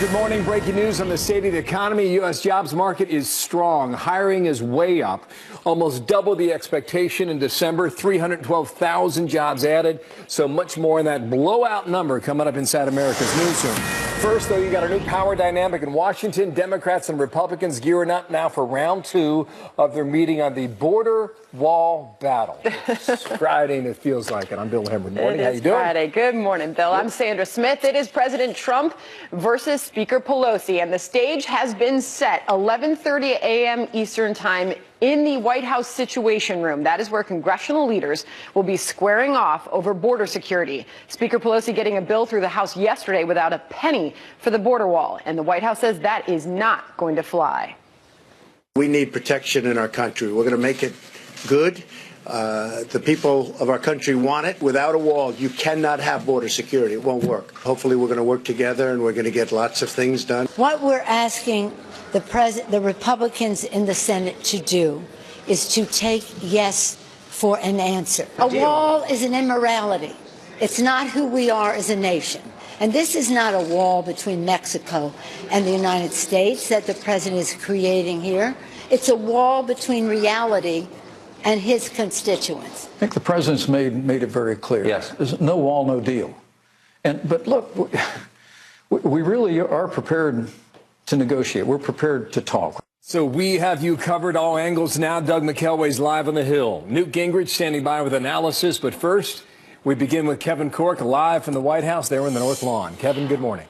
Good morning. Breaking news on the state of the economy. U.S. jobs market is strong. Hiring is way up, almost double the expectation in December. 312,000 jobs added. So much more in that blowout number coming up inside America's newsroom. First, though, you got a new power dynamic in Washington. Democrats and Republicans gearing up now for round two of their meeting on the border wall battle. It's Friday, and it feels like it. I'm Bill Hemmer. Good morning. How you doing? Friday. Good morning, Bill. I'm Sandra Smith. It is President Trump versus Speaker Pelosi, and the stage has been set. 11:30 a.m. Eastern Time in the White House Situation Room. That is where congressional leaders will be squaring off over border security. Speaker Pelosi getting a bill through the House yesterday without a penny for the border wall, and the White House says that is not going to fly. We need protection in our country. We're going to make it good. The people of our country want it. Without a wall, you cannot have border security. It won't work. Hopefully, we're going to work together, and we're going to get lots of things done. What we're asking the Republicans in the Senate to do is to take yes for an answer. A wall is an immorality. It's not who we are as a nation. And this is not a wall between Mexico and the United States that the president is creating here. It's a wall between reality and his constituents. I think the president's made it very clear. Yes. There's no wall, no deal. But look, we really are prepared to negotiate. We're prepared to talk. So we have you covered all angles now. Doug McKelway's live on the Hill. Newt Gingrich standing by with analysis. But first, we begin with Kevin Corke live from the White House there in the North Lawn. Kevin, good morning.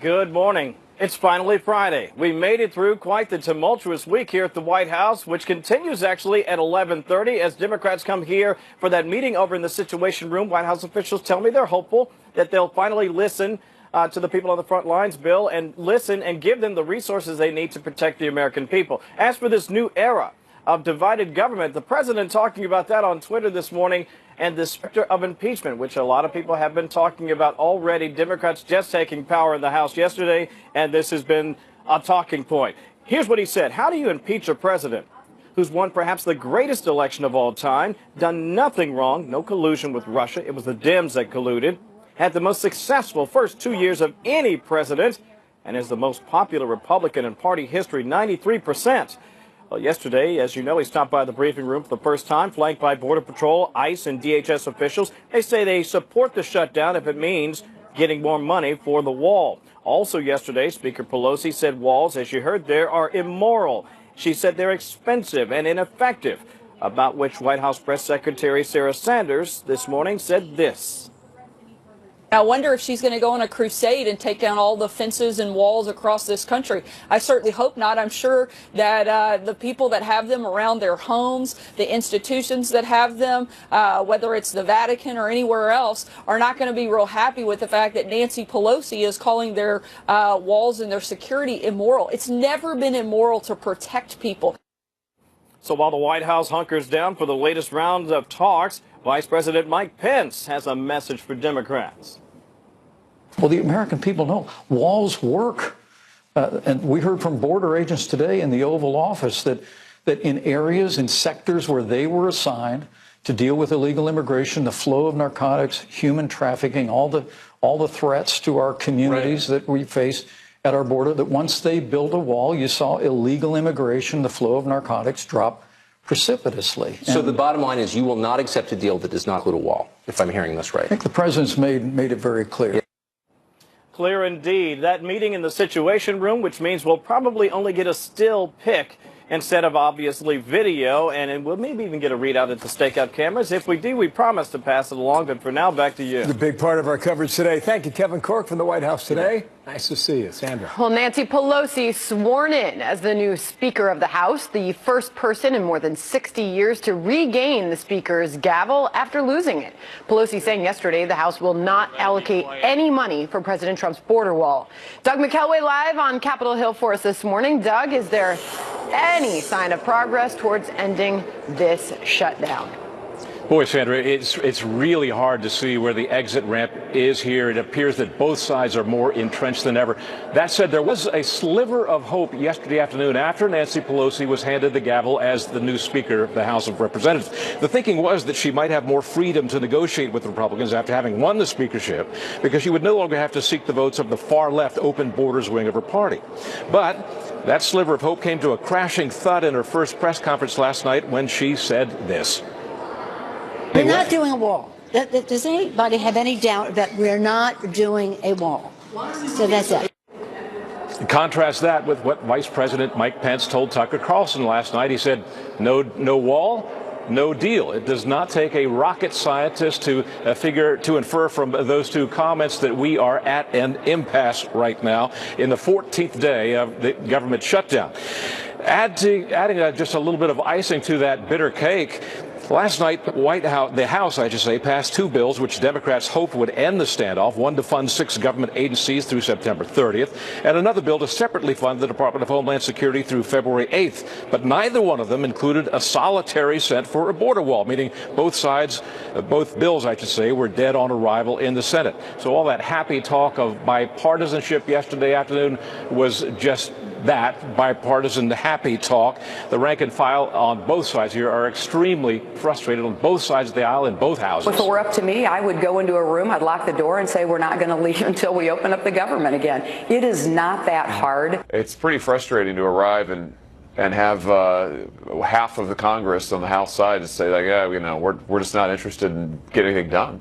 Good morning. It's finally Friday. We made it through quite the tumultuous week here at the White House, which continues actually at 11:30 as Democrats come here for that meeting over in the Situation Room. White House officials tell me they're hopeful that they'll finally listen to the people on the front lines, Bill, and listen and give them the resources they need to protect the American people. As for this new era of divided government, the president talking about that on Twitter this morning, and the specter of impeachment, which a lot of people have been talking about already. Democrats just taking power in the House yesterday, and this has been a talking point. Here's what he said. How do you impeach a president who's won perhaps the greatest election of all time, done nothing wrong, no collusion with Russia, it was the Dems that colluded, had the most successful first 2 years of any president, and is the most popular Republican in party history, 93%. Well, yesterday, as you know, he stopped by the briefing room for the first time, flanked by Border Patrol, ICE, and DHS officials. They say they support the shutdown if it means getting more money for the wall. Also yesterday, Speaker Pelosi said walls, as you heard there, are immoral. She said they're expensive and ineffective, about which White House Press Secretary Sarah Sanders this morning said this. I wonder if she's going to go on a crusade and take down all the fences and walls across this country. I certainly hope not. I'm sure that the people that have them around their homes, the institutions that have them, whether it's the Vatican or anywhere else, are not going to be real happy with the fact that Nancy Pelosi is calling their walls and their security immoral. It's never been immoral to protect people. So while the White House hunkers down for the latest round of talks, Vice President Mike Pence has a message for Democrats. Well, the American people know walls work. And we heard from border agents today in the Oval Office that in areas, in sectors where they were assigned to deal with illegal immigration, the flow of narcotics, human trafficking, all the threats to our communities that we face at our border, that once they build a wall, you saw illegal immigration, the flow of narcotics drop precipitously. So the bottom line is you will not accept a deal that does not include a wall, if I'm hearing this right. I think the president's made it very clear. Yeah. Clear indeed. That meeting in the Situation Room, which means we'll probably only get a still pic instead of obviously video, and we'll maybe even get a readout at the stakeout cameras. If we do, we promise to pass it along. But for now, back to you. The big part of our coverage today. Thank you, Kevin Corke from the White House today. Nice to see you, Sandra. Well, Nancy Pelosi sworn in as the new Speaker of the House, the first person in more than 60 years to regain the Speaker's gavel after losing it. Pelosi saying yesterday the House will not allocate any money for President Trump's border wall. Doug McKelway live on Capitol Hill for us this morning. Doug, is there any sign of progress towards ending this shutdown? Boy, Sandra, it's really hard to see where the exit ramp is here. It appears that both sides are more entrenched than ever. That said, there was a sliver of hope yesterday afternoon after Nancy Pelosi was handed the gavel as the new Speaker of the House of Representatives. The thinking was that she might have more freedom to negotiate with the Republicans after having won the speakership, because she would no longer have to seek the votes of the far-left open borders wing of her party. But that sliver of hope came to a crashing thud in her first press conference last night when she said this. We're not doing a wall. Does anybody have any doubt that we're not doing a wall? So that's it. Contrast that with what Vice President Mike Pence told Tucker Carlson last night. He said, no wall, no deal. It does not take a rocket scientist to infer from those two comments that we are at an impasse right now in the 14th day of the government shutdown. Adding just a little bit of icing to that bitter cake, last night, the House, passed two bills which Democrats hoped would end the standoff, one to fund 6 government agencies through September 30th, and another bill to separately fund the Department of Homeland Security through February 8th. But neither one of them included a solitary cent for a border wall, meaning both bills, were dead on arrival in the Senate. So all that happy talk of bipartisanship yesterday afternoon was just that, bipartisan happy talk. The rank and file on both sides here are extremely frustrated on both sides of the aisle in both houses. If it were up to me, I would go into a room, I'd lock the door and say we're not going to leave until we open up the government again. It is not that hard. It's pretty frustrating to arrive and have half of the Congress on the House side to say, like, yeah, we're just not interested in getting anything done.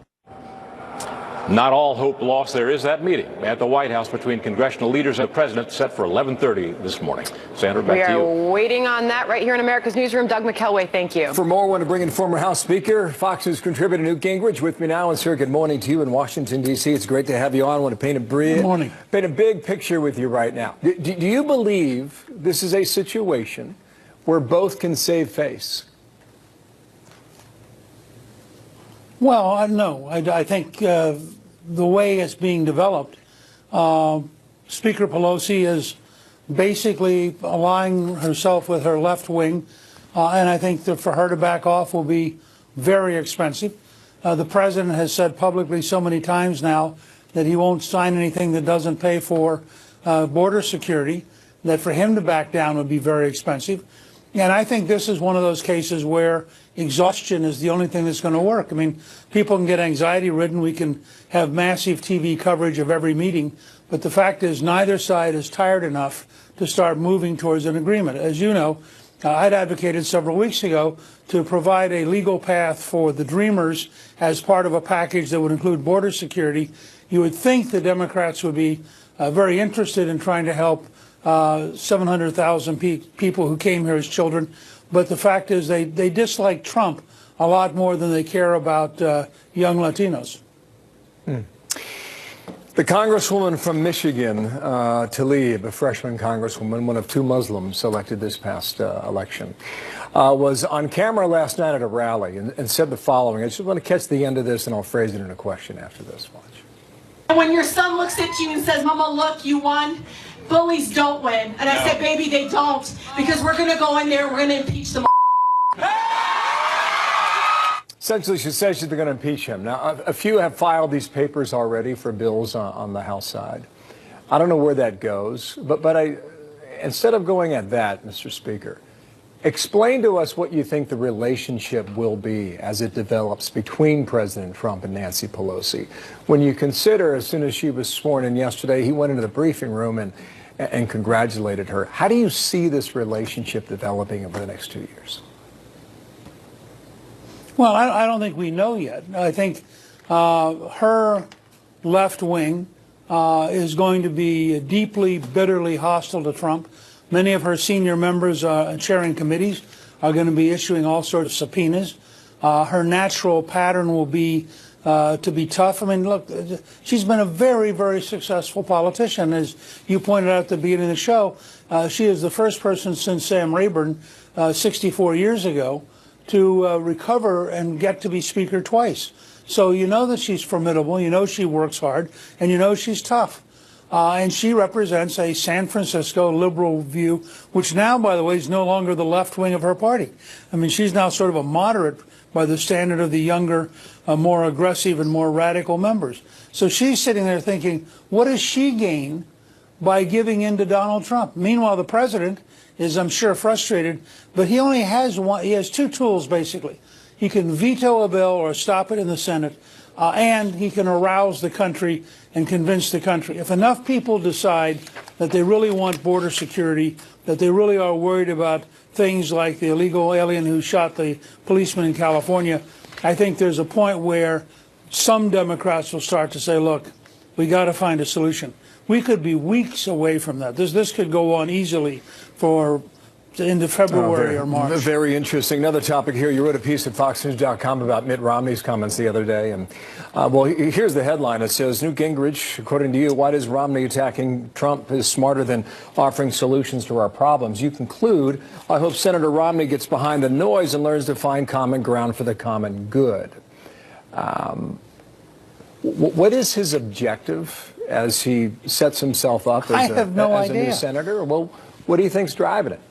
Not all hope lost. There is that meeting at the White House between congressional leaders and the president set for 11:30 this morning. Sandra, back to you. We are waiting on that right here in America's Newsroom. Doug McKelway, thank you. For more, I want to bring in former House Speaker, Fox News contributor Newt Gingrich with me now. And sir, good morning to you in Washington, D.C. It's great to have you on. I want to paint a big picture with you right now. Do you believe this is a situation where both can save face? Well, no. I think the way it's being developed, Speaker Pelosi is basically aligning herself with her left wing, and I think that for her to back off will be very expensive. The president has said publicly so many times now that he won't sign anything that doesn't pay for border security, that for him to back down would be very expensive. And I think this is one of those cases where exhaustion is the only thing that's going to work. I mean, people can get anxiety-ridden. We can have massive TV coverage of every meeting. But the fact is neither side is tired enough to start moving towards an agreement. As you know, I'd advocated several weeks ago to provide a legal path for the Dreamers as part of a package that would include border security. You would think the Democrats would be very interested in trying to help 700,000 people who came here as children. But the fact is they dislike Trump a lot more than they care about young Latinos. The Congresswoman from Michigan, Tlaib, a freshman Congresswoman, one of 2 Muslims elected this past election, was on camera last night at a rally and said the following. I just want to catch the end of this, and I'll phrase it in a question after this. Watch. When your son looks at you and says, "Mama, look, you won," bullies don't win. And I said, baby, they don't, because we're going to go in there and we're going to impeach them. Essentially, she says they're going to impeach him. Now, a few have filed these papers already for bills on the House side. I don't know where that goes, but instead of going at that, Mr. Speaker, explain to us what you think the relationship will be as it develops between President Trump and Nancy Pelosi. When you consider, as soon as she was sworn in yesterday, he went into the briefing room and congratulated her. How do you see this relationship developing over the next 2 years? Well, I don't think we know yet. I think her left wing is going to be deeply, bitterly hostile to Trump. Many of her senior members chairing committees are going to be issuing all sorts of subpoenas. Her natural pattern will be to be tough. I mean, look, she's been a very, very successful politician. As you pointed out at the beginning of the show, she is the first person since Sam Rayburn 64 years ago to recover and get to be Speaker twice. So you know that she's formidable, you know she works hard, and you know she's tough. And she represents a San Francisco liberal view, which now, by the way, is no longer the left wing of her party. I mean, she's now sort of a moderate by the standard of the younger, more aggressive and more radical members. So she's sitting there thinking, what does she gain by giving in to Donald Trump? Meanwhile, the president is, I'm sure, frustrated, but he only has one. He has two tools, basically. He can veto a bill or stop it in the Senate, and he can arouse the country and convince the country. If enough people decide that they really want border security, that they really are worried about things like the illegal alien who shot the policeman in California, I think there's a point where some Democrats will start to say, look, we got to find a solution. We could be weeks away from that. This could go on easily for into February or March. Very interesting. Another topic here. You wrote a piece at FoxNews.com about Mitt Romney's comments the other day. And, well, here's the headline. It says, Newt Gingrich, according to you, why does Romney attacking Trump is smarter than offering solutions to our problems? You conclude, I hope Senator Romney gets behind the noise and learns to find common ground for the common good. What is his objective as he sets himself up as a new senator? Well, what do you think's driving it?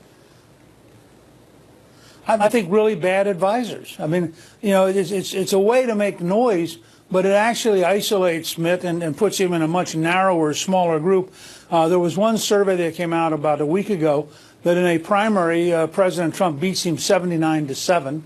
I think really bad advisors. I mean, you know, it's a way to make noise, but it actually isolates Mitt and puts him in a much narrower, smaller group. There was one survey that came out about a week ago that in a primary, President Trump beats him 79-7.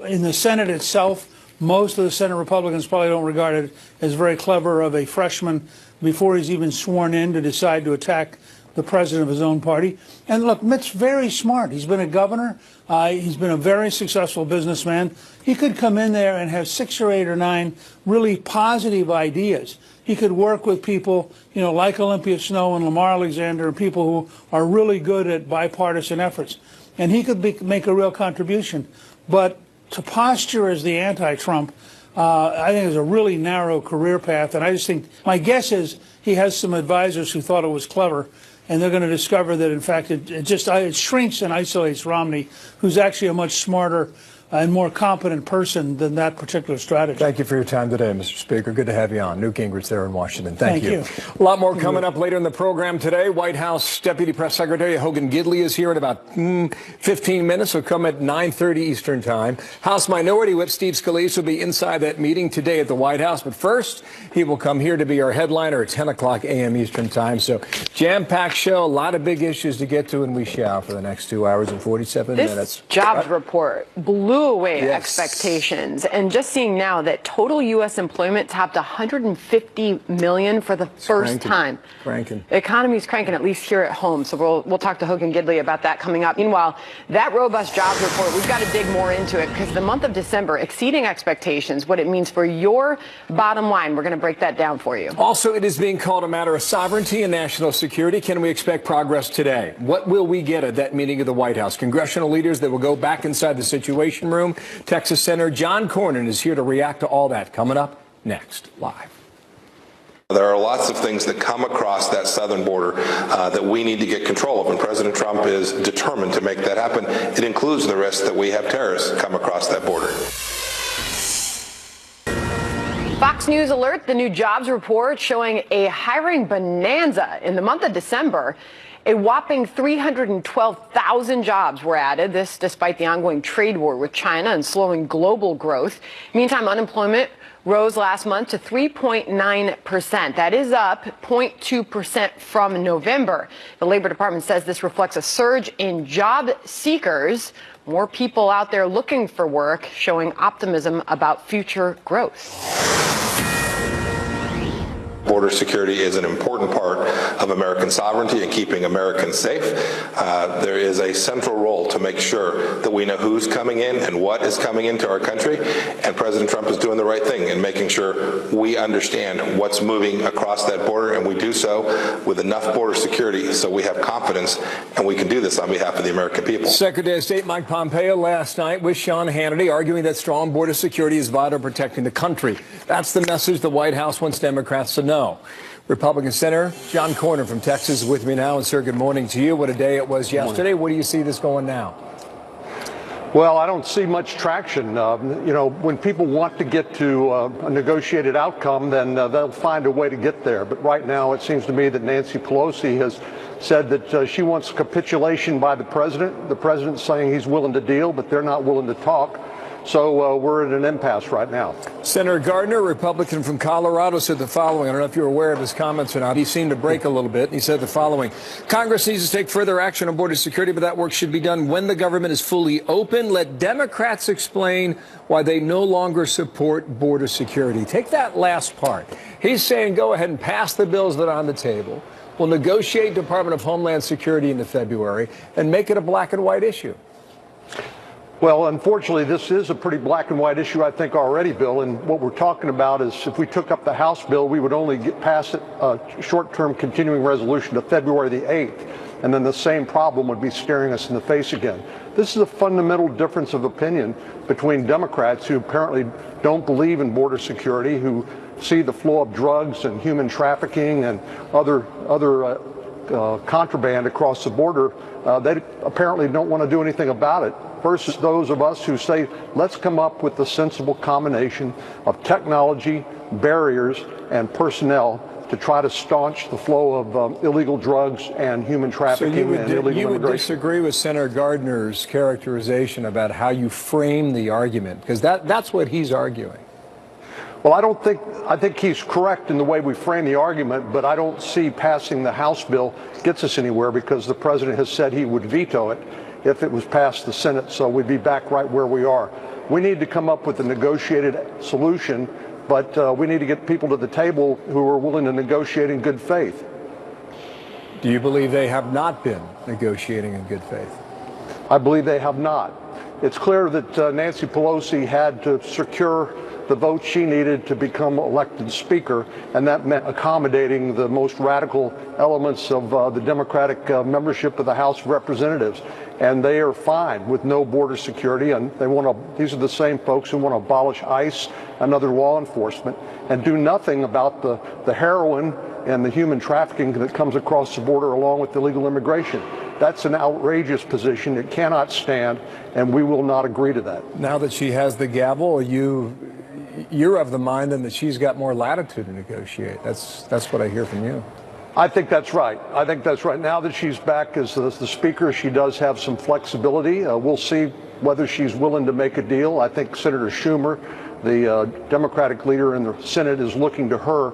In the Senate itself, most of the Senate Republicans probably don't regard it as very clever of a freshman before he's even sworn in to decide to attack the president of his own party. And look, Mitt's very smart. He's been a governor. He's been a very successful businessman. He could come in there and have 6 or 8 or 9 really positive ideas. He could work with people, you know, like Olympia Snowe and Lamar Alexander, and people who are really good at bipartisan efforts. And he could make a real contribution. But to posture as the anti-Trump, I think is a really narrow career path. And I just think, my guess is he has some advisors who thought it was clever, and they're going to discover that, in fact, it shrinks and isolates Romney, who's actually a much smarter and more competent person than that particular strategy. Thank you for your time today, Mr. Speaker. Good to have you on. Newt Gingrich there in Washington. Thank you. A lot more coming up later in the program today. White House Deputy Press Secretary Hogan Gidley is here in about 15 minutes. He'll come at 9:30 Eastern Time. House Minority Whip Steve Scalise will be inside that meeting today at the White House. But first, he will come here to be our headliner at 10 o'clock a.m. Eastern Time. So jam-packed show, a lot of big issues to get to, and we shall for the next 2 hours and 47 minutes. This jobs report blew away expectations. And just seeing now that total U.S. employment topped 150 million for the first time. Cranking. The economy's cranking, at least here at home. So we'll talk to Hogan Gidley about that coming up. Meanwhile, that robust jobs report, we've got to dig more into it because the month of December exceeding expectations, what it means for your bottom line. We're going to break that down for you. Also, it is being called a matter of sovereignty and national security. Can we expect progress today? What will we get at that meeting of the White House? Congressional leaders that will go back inside the Situation Room. Texas Senator John Cornyn is here to react to all that. Coming up next, live. There are lots of things that come across that southern border that we need to get control of, and President Trump is determined to make that happen. It includes the risk that we have terrorists come across that border. Fox News alert, the new jobs report showing a hiring bonanza in the month of December. A whopping 312,000 jobs were added, this despite the ongoing trade war with China and slowing global growth. Meantime, unemployment rose last month to 3.9%. That is up 0.2% from November. The Labor Department says this reflects a surge in job seekers, more people out there looking for work, showing optimism about future growth. Border security is an important part of American sovereignty and keeping Americans safe. There is a central role to make sure that we know who's coming in and what is coming into our country, and President Trump is doing the right thing in making sure we understand what's moving across that border, and we do so with enough border security so we have confidence and we can do this on behalf of the American people. Secretary of State Mike Pompeo last night with Sean Hannity arguing that strong border security is vital to protecting the country. That's the message the White House wants Democrats to know. Republican Senator John Cornyn from Texas is with me now. And, sir, good morning to you. What a day it was yesterday. Where do you see this going now? Well, I don't see much traction. When people want to get to a negotiated outcome, then they'll find a way to get there. But right now, it seems to me that Nancy Pelosi has said that she wants capitulation by the president. The president's saying he's willing to deal, but they're not willing to talk. So we're at an impasse right now. Senator Gardner, Republican from Colorado, said the following. I don't know if you're aware of his comments or not. He seemed to break a little bit. He said the following. Congress needs to take further action on border security, but that work should be done when the government is fully open. Let Democrats explain why they no longer support border security. Take that last part. He's saying go ahead and pass the bills that are on the table. We'll negotiate Department of Homeland Security into February and make it a black and white issue. Well, unfortunately, this is a pretty black and white issue, I think, already, Bill. And what we're talking about is if we took up the House bill, we would only get past a short-term continuing resolution to February the 8th. And then the same problem would be staring us in the face again. This is a fundamental difference of opinion between Democrats who apparently don't believe in border security, who see the flow of drugs and human trafficking and other contraband across the border. They apparently don't want to do anything about it, versus those of us who say, let's come up with a sensible combination of technology, barriers, and personnel to try to staunch the flow of illegal drugs and human trafficking and illegal immigration. You would disagree with Senator Gardner's characterization about how you frame the argument, because that's what he's arguing. Well, I think he's correct in the way we frame the argument, but I don't see passing the House bill gets us anywhere, because the president has said he would veto it if it was passed the Senate, so we'd be back right where we are. We need to come up with a negotiated solution, but we need to get people to the table who are willing to negotiate in good faith. Do you believe they have not been negotiating in good faith? I believe they have not. It's clear that Nancy Pelosi had to secure the vote she needed to become elected Speaker, and that meant accommodating the most radical elements of the Democratic membership of the House of Representatives. And they are fine with no border security, and these are the same folks who want to abolish ICE and other law enforcement and do nothing about the heroin and the human trafficking that comes across the border along with illegal immigration. That's an outrageous position. It cannot stand, and we will not agree to that. Now that she has the gavel, you're of the mind then that she's got more latitude to negotiate. That's what I hear from you. I think that's right. I think that's right. Now that she's back as the Speaker, she does have some flexibility. We'll see whether she's willing to make a deal. I think Senator Schumer, the Democratic leader in the Senate, is looking to her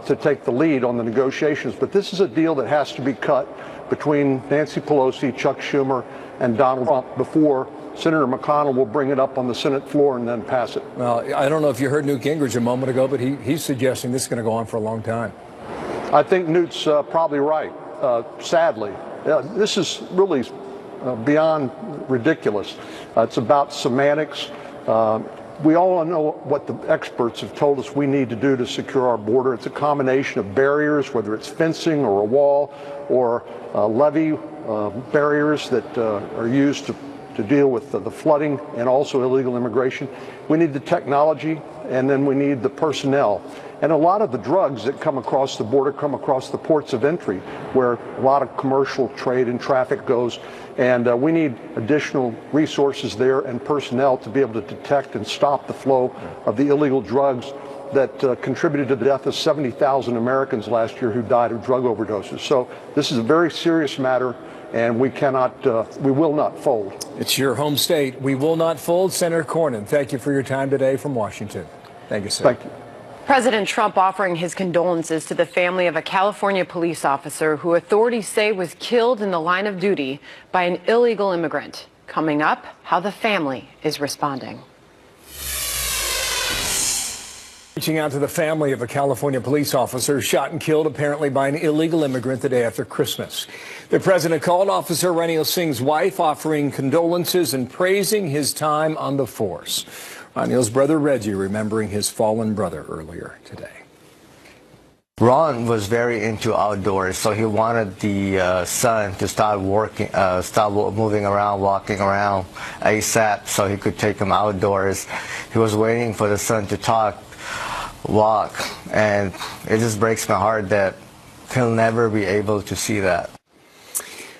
to take the lead on the negotiations. But this is a deal that has to be cut between Nancy Pelosi, Chuck Schumer, and Donald Trump before Senator McConnell will bring it up on the Senate floor and then pass it. Well, I don't know if you heard Newt Gingrich a moment ago, but he's suggesting this is going to go on for a long time. I think Newt's probably right, sadly. This is really beyond ridiculous. It's about semantics. We all know what the experts have told us we need to do to secure our border. It's a combination of barriers, whether it's fencing or a wall or levee barriers that are used to deal with the flooding and also illegal immigration. We need the technology, and then we need the personnel. And a lot of the drugs that come across the border come across the ports of entry, where a lot of commercial trade and traffic goes. And we need additional resources there and personnel to be able to detect and stop the flow of the illegal drugs that contributed to the death of 70,000 Americans last year who died of drug overdoses. So this is a very serious matter, and we will not fold. It's your home state. We will not fold. Senator Cornyn, thank you for your time today from Washington. Thank you, sir. Thank you. President Trump offering his condolences to the family of a California police officer who authorities say was killed in the line of duty by an illegal immigrant. Coming up, how the family is responding. Reaching out to the family of a California police officer shot and killed apparently by an illegal immigrant the day after Christmas. The president called Officer Ranil Singh's wife, offering condolences and praising his time on the force. Ranil's brother Reggie remembering his fallen brother earlier today. Ron was very into outdoors, so he wanted the son to start moving around, walking around ASAP, so he could take him outdoors. He was waiting for the son to walk, and it just breaks my heart that he'll never be able to see that.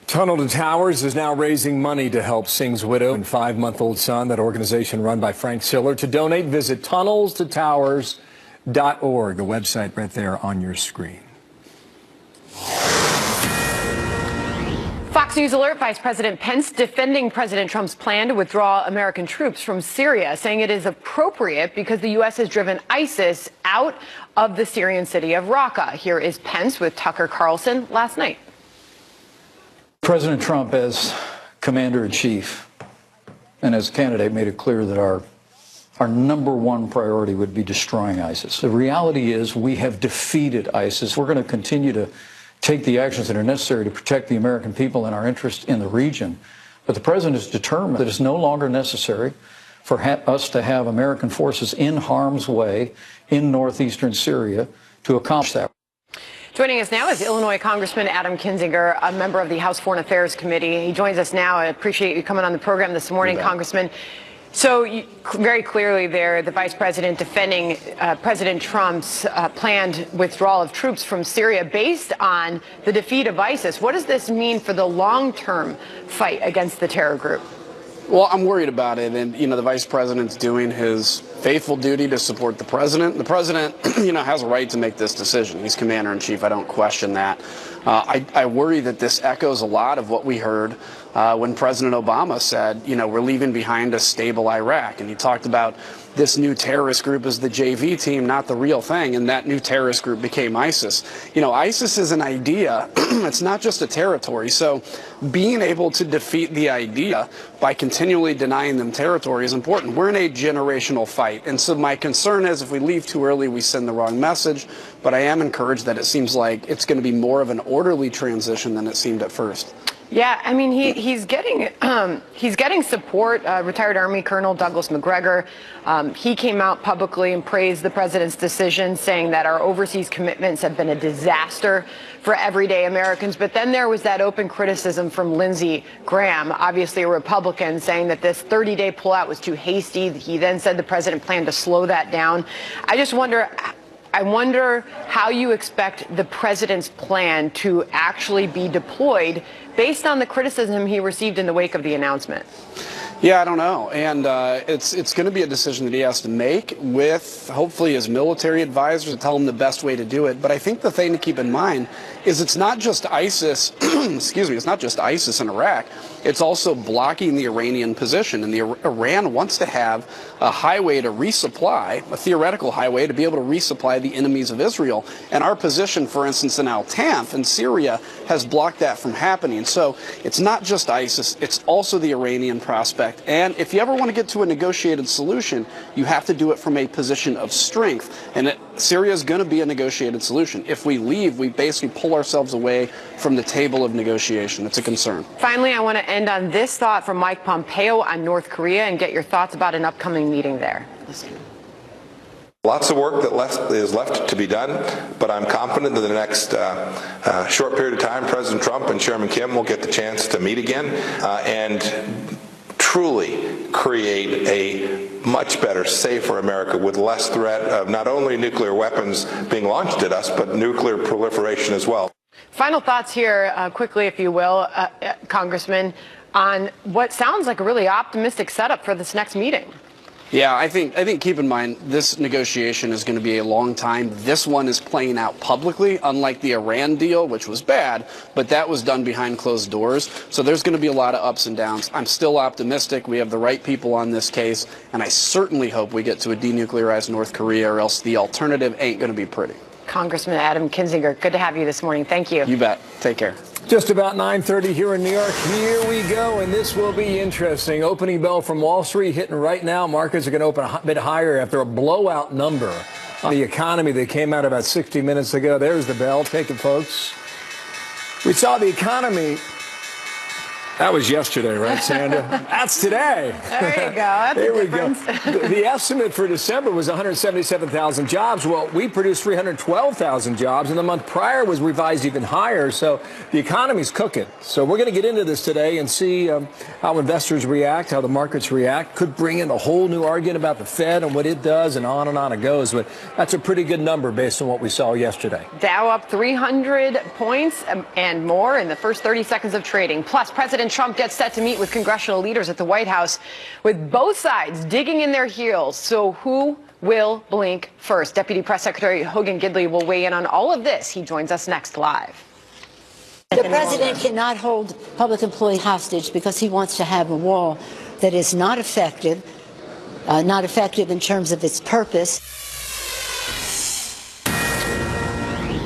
Tunnel to Towers is now raising money to help Singh's widow and 5-month-old son. That organization run by Frank Siller. To donate, visit tunnelstotowers.org, the website right there on your screen. Fox News Alert, Vice President Pence defending President Trump's plan to withdraw American troops from Syria, saying it is appropriate because the U.S. has driven ISIS out of the Syrian city of Raqqa. Here is Pence with Tucker Carlson last night. President Trump, as commander-in-chief and as a candidate, made it clear that our number one priority would be destroying ISIS. The reality is we have defeated ISIS. We're going to continue to take the actions that are necessary to protect the American people and our interest in the region. But the president is determined that it's no longer necessary for us to have American forces in harm's way in northeastern Syria to accomplish that. Joining us now is Illinois Congressman Adam Kinzinger, a member of the House Foreign Affairs Committee. He joins us now. I appreciate you coming on the program this morning, Congressman. So very clearly there, the vice president defending President Trump's planned withdrawal of troops from Syria based on the defeat of ISIS. What does this mean for the long-term fight against the terror group? Well, I'm worried about it. And, the vice president's doing his faithful duty to support the president. The president, has a right to make this decision. He's commander in chief. I don't question that. I worry that this echoes a lot of what we heard when President Obama said, we're leaving behind a stable Iraq. And he talked about this new terrorist group as the JV team, not the real thing. And that new terrorist group became ISIS. ISIS is an idea. It's not just a territory. So being able to defeat the idea by continually denying them territory is important. We're in a generational fight. And so my concern is if we leave too early, we send the wrong message. But I am encouraged that it seems like it's going to be more of an orderly transition than it seemed at first. Yeah, I mean, he's getting support. Retired Army Colonel Douglas Macgregor, he came out publicly and praised the president's decision, saying that our overseas commitments have been a disaster for everyday Americans. But then there was that open criticism from Lindsey Graham, obviously a Republican, saying that this 30-day pullout was too hasty. He then said the president planned to slow that down. I wonder how you expect the president's plan to actually be deployed based on the criticism he received in the wake of the announcement. Yeah, I don't know. And it's going to be a decision that he has to make with hopefully his military advisors to tell him the best way to do it. But I think the thing to keep in mind is it's not just ISIS, it's not just ISIS in Iraq. It's also blocking the Iranian position. And Iran wants to have a highway to resupply, a theoretical highway to be able to resupply the enemies of Israel. And our position, for instance, in Al-Tanf in Syria has blocked that from happening. So it's not just ISIS, it's also the Iranian prospect. And if you ever want to get to a negotiated solution, you have to do it from a position of strength. And Syria is going to be a negotiated solution. If we leave, we basically pull ourselves away from the table of negotiation. It's a concern. Finally, I want to end on this thought from Mike Pompeo on North Korea and get your thoughts about an upcoming meeting there. Listen. Lots of work that is left to be done, but I'm confident that in the next short period of time, President Trump and Chairman Kim will get the chance to meet again and truly create a much better, safer America with less threat of not only nuclear weapons being launched at us, but nuclear proliferation as well. Final thoughts here, quickly, if you will, Congressman, on what sounds like a really optimistic setup for this next meeting. Yeah, I think keep in mind this negotiation is going to be a long time. This one is playing out publicly, unlike the Iran deal, which was bad, but that was done behind closed doors. So there's going to be a lot of ups and downs. I'm still optimistic. We have the right people on this case, and I certainly hope we get to a denuclearized North Korea, or else the alternative ain't going to be pretty. Congressman Adam Kinzinger, good to have you this morning. Thank you. You bet. Take care. Just about 9:30 here in New York. Here we go, and this will be interesting. Opening bell from Wall Street hitting right now. Markets are going to open a bit higher after a blowout number on the economy that came out about 60 minutes ago. There's the bell. Take it, folks. We saw the economy That was yesterday, right, Sandra? That's today. There you go. That's there a we go. difference. The estimate for December was 177,000 jobs. Well, we produced 312,000 jobs, and the month prior was revised even higher. So the economy's cooking. So we're going to get into this today and see how investors react, how the markets react. Could bring in a whole new argument about the Fed and what it does, and on it goes. But that's a pretty good number based on what we saw yesterday. Dow up 300 points and more in the first 30 seconds of trading. Plus, President Trump gets set to meet with congressional leaders at the White House, with both sides digging in their heels. So who will blink first? Deputy Press Secretary Hogan Gidley will weigh in on all of this. He joins us next live. The president cannot hold public employee hostage because he wants to have a wall that is not effective in terms of its purpose.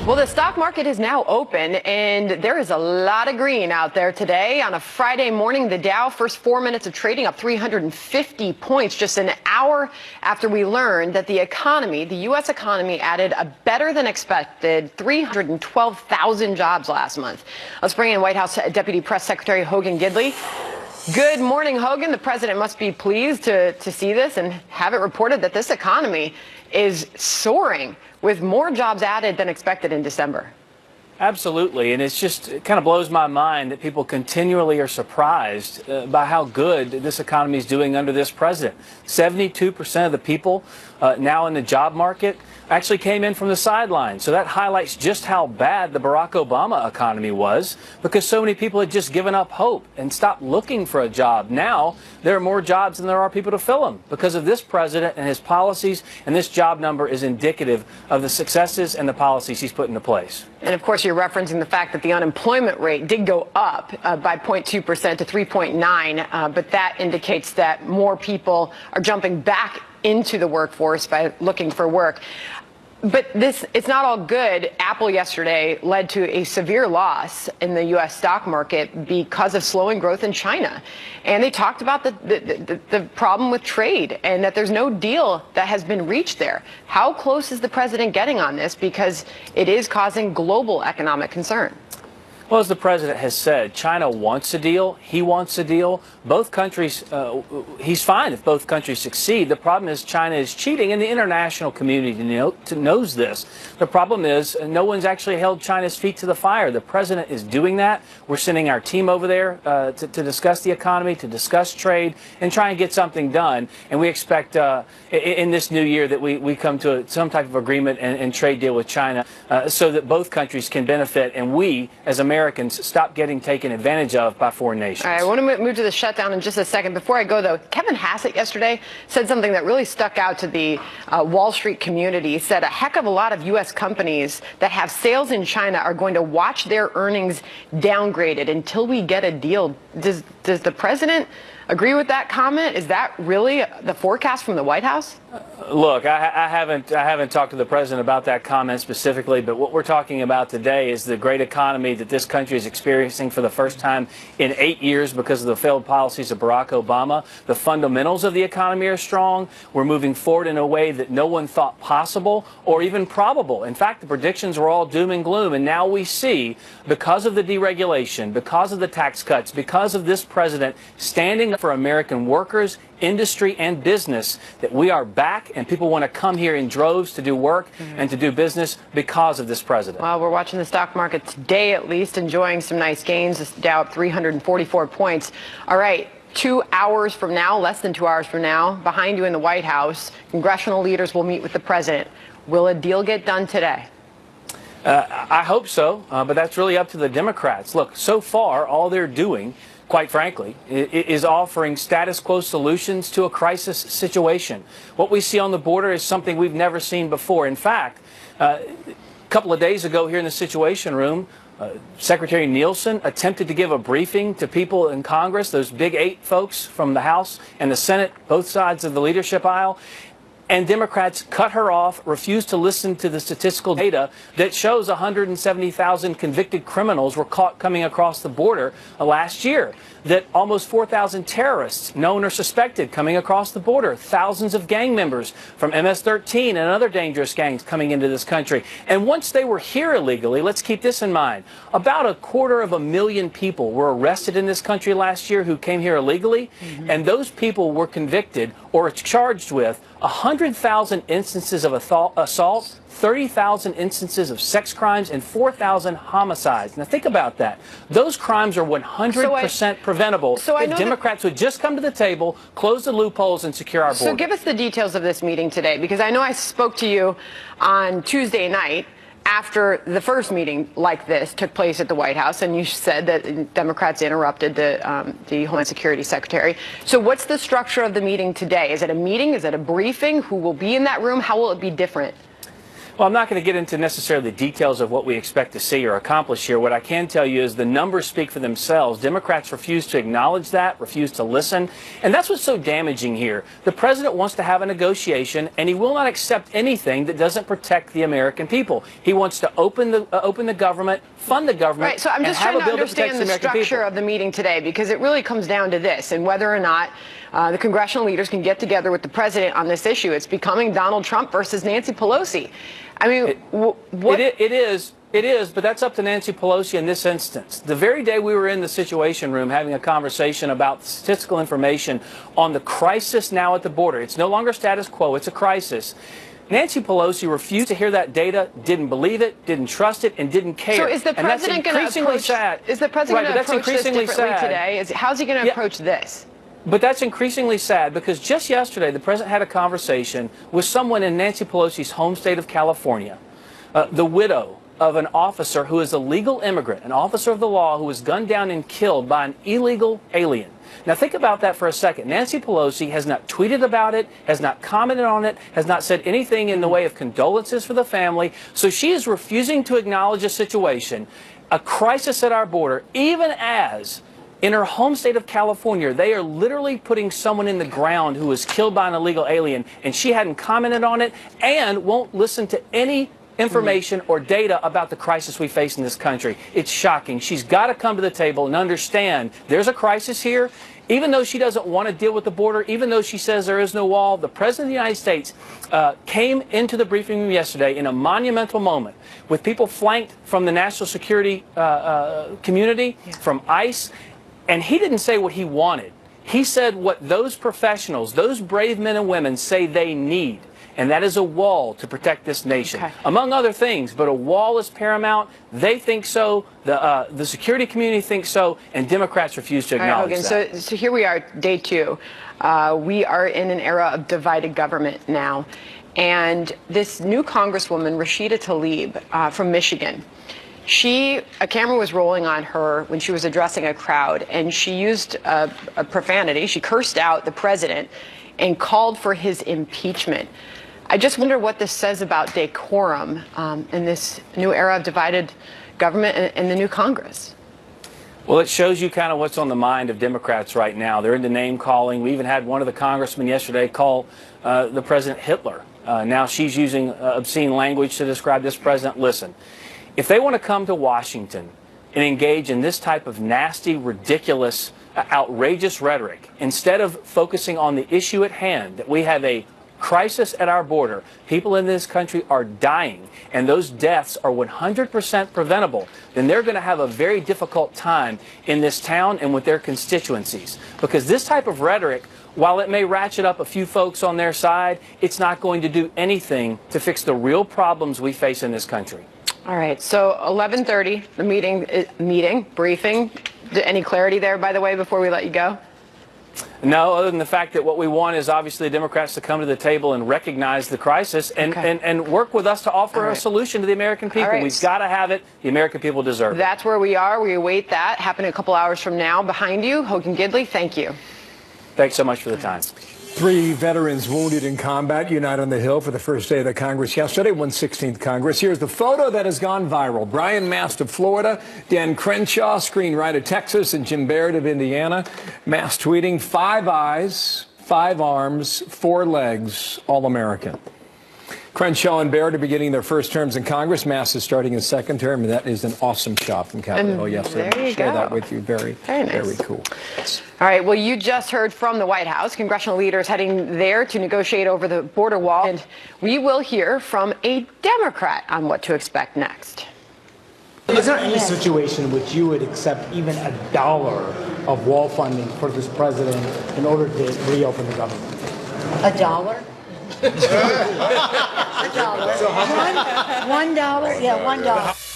Well, the stock market is now open, and there is a lot of green out there today. On a Friday morning, the Dow, first 4 minutes of trading, up 350 points, just an hour after we learned that the U.S. economy, added a better than expected 312,000 jobs last month. Let's bring in White House Deputy Press Secretary Hogan Gidley. Good morning, Hogan. The president must be pleased to see this and have it reported that this economy is soaring, with more jobs added than expected in December. Absolutely, and it kind of blows my mind that people continually are surprised by how good this economy is doing under this president. 72% of the people now in the job market actually came in from the sidelines. So that highlights just how bad the Barack Obama economy was, because so many people had just given up hope and stopped looking for a job. Now there are more jobs than there are people to fill them because of this president and his policies, and this job number is indicative of the successes and the policies he's put into place. And of course, you're referencing the fact that the unemployment rate did go up by 0.2% to 3.9%, but that indicates that more people are jumping back into the workforce by looking for work. But it's not all good. Apple yesterday led to a severe loss in the U.S. stock market because of slowing growth in China. And they talked about the problem with trade and that there's no deal that has been reached there. How close is the president getting on this? Because it is causing global economic concern. Well, as the president has said, China wants a deal. He wants a deal. Both countries, he's fine if both countries succeed. The problem is China is cheating, and the international community knows this. The problem is no one's actually held China's feet to the fire. The president is doing that. We're sending our team over there to discuss the economy, to discuss trade, and try and get something done. And we expect in this new year that we come to some type of agreement and trade deal with China so that both countries can benefit, and we, as Americans, stop getting taken advantage of by foreign nations. All right, I want to move to the shutdown in just a second. Before I go, though, Kevin Hassett yesterday said something that really stuck out to the Wall Street community. He said a heck of a lot of U.S. companies that have sales in China are going to watch their earnings downgraded until we get a deal. Does the president agree with that comment? Is that really the forecast from the White House? Look, I haven't talked to the president about that comment specifically, but what we're talking about today is the great economy that this country is experiencing for the first time in 8 years because of the failed policies of Barack Obama. The fundamentals of the economy are strong. We're moving forward in a way that no one thought possible or even probable. In fact, the predictions were all doom and gloom, and now we see, because of the deregulation, because of the tax cuts, because of this president standing up for American workers, industry, and business, that we are back and people want to come here in droves to do work and to do business because of this president. Well, we're watching the stock market today, at least, enjoying some nice gains. The Dow up 344 points. All right. 2 hours from now, less than 2 hours from now, behind you in the White House, congressional leaders will meet with the president. Will a deal get done today? I hope so, but that's really up to the Democrats. Look, so far, all they're doing, quite frankly, is offering status quo solutions to a crisis situation. What we see on the border is something we've never seen before. In fact, a couple of days ago here in the Situation Room, Secretary Nielsen attempted to give a briefing to people in Congress, those big 8 folks from the House and the Senate, both sides of the leadership aisle. and Democrats cut her off, refused to listen to the statistical data that shows 170,000 convicted criminals were caught coming across the border last year, that almost 4,000 terrorists, known or suspected, coming across the border, thousands of gang members from MS-13 and other dangerous gangs coming into this country. And once they were here illegally, let's keep this in mind, about 250,000 people were arrested in this country last year who came here illegally, and those people were convicted or charged with 100,000 instances of assault, 30,000 instances of sex crimes, and 4,000 homicides. Now think about that. Those crimes are 100% preventable if Democrats would just come to the table, close the loopholes, and secure our border. So give us the details of this meeting today, because I know I spoke to you on Tuesday night after the first meeting like this took place at the White House, and you said that Democrats interrupted the Homeland Security Secretary. So what's the structure of the meeting today? Is it a meeting? Is it a briefing? Who will be in that room? How will it be different? Well, I'm not going to get into necessarily the details of what we expect to see or accomplish here. What I can tell you is the numbers speak for themselves. Democrats refuse to acknowledge that, refuse to listen, and that's what's so damaging here. The president wants to have a negotiation, and he will not accept anything that doesn't protect the American people. He wants to open the government, fund the government, right, so I'm just trying to understand the structure of the meeting today, because it really comes down to this, and whether or not the congressional leaders can get together with the president on this issue. It's becoming Donald Trump versus Nancy Pelosi. I mean, it is, but that's up to Nancy Pelosi in this instance. The very day we were in the Situation Room having a conversation about statistical information on the crisis now at the border, it's no longer status quo, it's a crisis. Nancy Pelosi refused to hear that data, didn't believe it, didn't trust it, and didn't care. So is the president going to approach? Is the president going to approach this differently today? How's he going to approach this? But that's increasingly sad, because just yesterday the president had a conversation with someone in Nancy Pelosi's home state of California, the widow of an officer who is a legal immigrant, an officer of the law who was gunned down and killed by an illegal alien. Now think about that for a second. Nancy Pelosi has not tweeted about it, has not commented on it, has not said anything in the way of condolences for the family. So she is refusing to acknowledge a situation, a crisis at our border, even as in her home state of California, they are literally putting someone in the ground who was killed by an illegal alien, and she hadn't commented on it and won't listen to any information or data about the crisis we face in this country. It's shocking. She's got to come to the table and understand there's a crisis here. Even though she doesn't want to deal with the border, even though she says there is no wall, the President of the United States came into the briefing room yesterday in a monumental moment with people flanked from the national security community, from ICE, and he didn't say what he wanted. He said what those professionals, those brave men and women say they need, and that is a wall to protect this nation, among other things. But a wall is paramount. They think so. The security community thinks so, and Democrats refuse to acknowledge that. So here we are, day two. We are in an era of divided government now, and this new Congresswoman, Rashida Tlaib from Michigan, a camera was rolling on her when she was addressing a crowd, and she used a profanity. She cursed out the president and called for his impeachment. I just wonder what this says about decorum in this new era of divided government and the new Congress. Well, it shows you kind of what's on the mind of Democrats right now. They're into name calling. We even had one of the congressmen yesterday call the president Hitler. Now she's using obscene language to describe this president. Listen, if they want to come to Washington and engage in this type of nasty, ridiculous, outrageous rhetoric, instead of focusing on the issue at hand, that we have a crisis at our border, people in this country are dying, and those deaths are 100% preventable, then they're going to have a very difficult time in this town and with their constituencies. Because this type of rhetoric, while it may ratchet up a few folks on their side, it's not going to do anything to fix the real problems we face in this country. All right, so 11:30, the briefing. Any clarity there, by the way, before we let you go? No, other than the fact that what we want is obviously the Democrats to come to the table and recognize the crisis and work with us to offer a solution to the American people. We've got to have it. The American people deserve it. That's where we are. We await that happening a couple hours from now. Behind you, Hogan Gidley, thank you. Thanks so much for the time. 3 veterans wounded in combat unite on the Hill for the first day of the Congress yesterday, 116th Congress. Here's the photo that has gone viral. Brian Mast of Florida, Dan Crenshaw, screenwriter Texas, and Jim Barrett of Indiana. Mast tweeting, 5 eyes, 5 arms, 4 legs, all-American. Crenshaw and Baird are beginning their first terms in Congress. Mass is starting his second term, and that is an awesome shot from Capitol Hill yesterday. There you share go. that with you. Very nice. Very cool. All right, well, you just heard from the White House. Congressional leaders heading there to negotiate over the border wall. And we will hear from a Democrat on what to expect next. Is there any situation in which you would accept even $1 of wall funding for this president in order to reopen the government? $1? $1. $1? Yeah, $1.